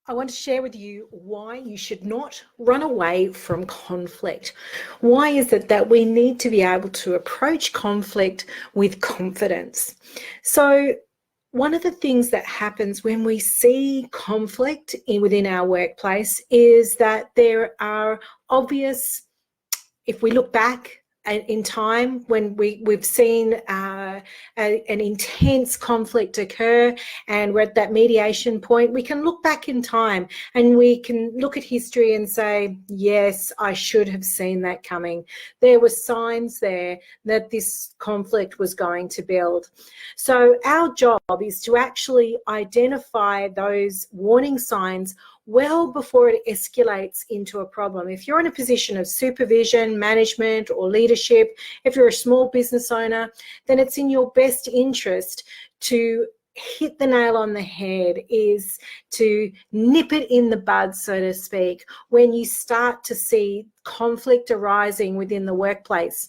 I want to share with you why you should not run away from conflict. Why is it that we need to be able to approach conflict with confidence? So, one of the things that happens when we see conflict within our workplace is that there are obvious, if we look back in time when we've seen an intense conflict occur and we're at that mediation point, we can look back in time and we can look at history and say, yes, I should have seen that coming. There were signs there that this conflict was going to build. So our job is to actually identify those warning signs well before it escalates into a problem. If you're in a position of supervision, management, or leadership, if you're a small business owner, then it's in your best interest to hit the nail on the head, is to nip it in the bud, so to speak, when you start to see conflict arising within the workplace.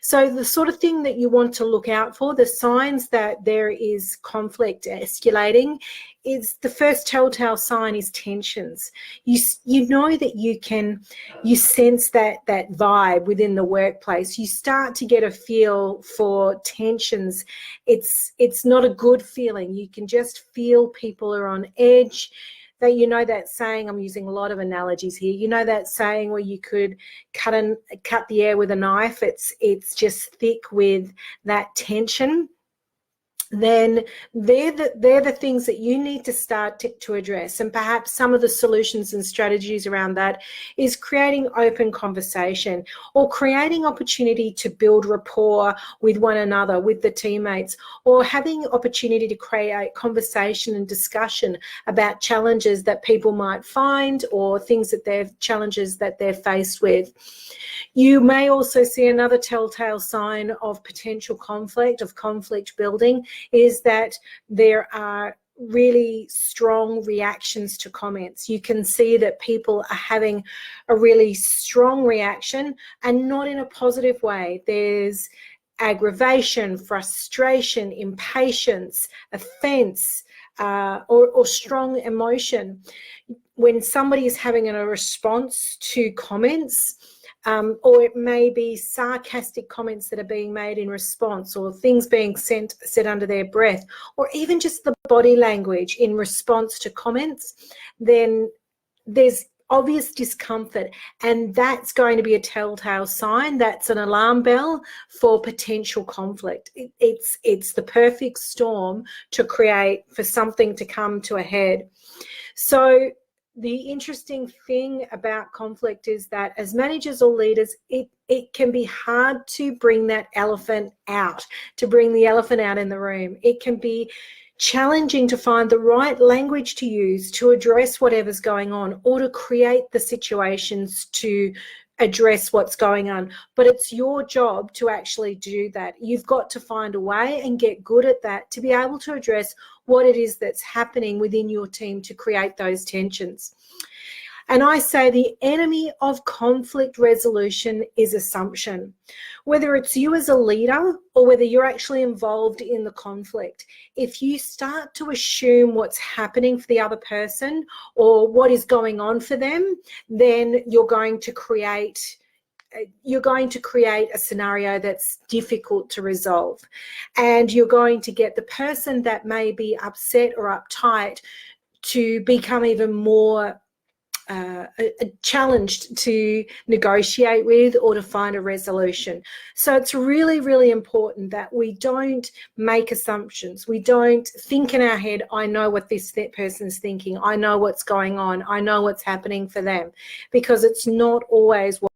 So the sort of thing that you want to look out for, the signs that there is conflict escalating, is the first telltale sign is tensions. You know that you sense that vibe within the workplace. You start to get a feel for tensions. It's not a good feeling. You can just feel people are on edge. That, you know, that saying, I'm using a lot of analogies here, you know that saying where you could cut the air with a knife, it's just thick with that tension. Then they're the things that you need to start to address. And perhaps some of the solutions and strategies around that is creating open conversation or creating opportunity to build rapport with one another, with the teammates, or having opportunity to create conversation and discussion about challenges that people might find or challenges that they're faced with. You may also see another telltale sign of potential conflict, of conflict building, is that there are really strong reactions to comments. You can see that people are having a really strong reaction and not in a positive way. There's aggravation, frustration, impatience, offense, or strong emotion. When somebody is having a response to comments, or it may be sarcastic comments that are being made in response, or things being said under their breath, or even just the body language in response to comments, then there's obvious discomfort, and that's going to be a telltale sign. That's an alarm bell for potential conflict. It's the perfect storm to create for something to come to a head. So the interesting thing about conflict is that as managers or leaders, it can be hard to bring that elephant out, to bring the elephant out in the room. It can be challenging to find the right language to use to address whatever's going on or to create the situations to address what's going on. But it's your job to actually do that. You've got to find a way and get good at that to be able to address what it is that's happening within your team to create those tensions. And I say the enemy of conflict resolution is assumption. Whether it's you as a leader or whether you're actually involved in the conflict, if you start to assume what's happening for the other person or what is going on for them, then you're going to create a scenario that's difficult to resolve. And you're going to get the person that may be upset or uptight to become even more challenged to negotiate with or to find a resolution. So it's really, really important that we don't make assumptions. We don't think in our head, I know what this person's thinking. I know what's going on. I know what's happening for them, because it's not always what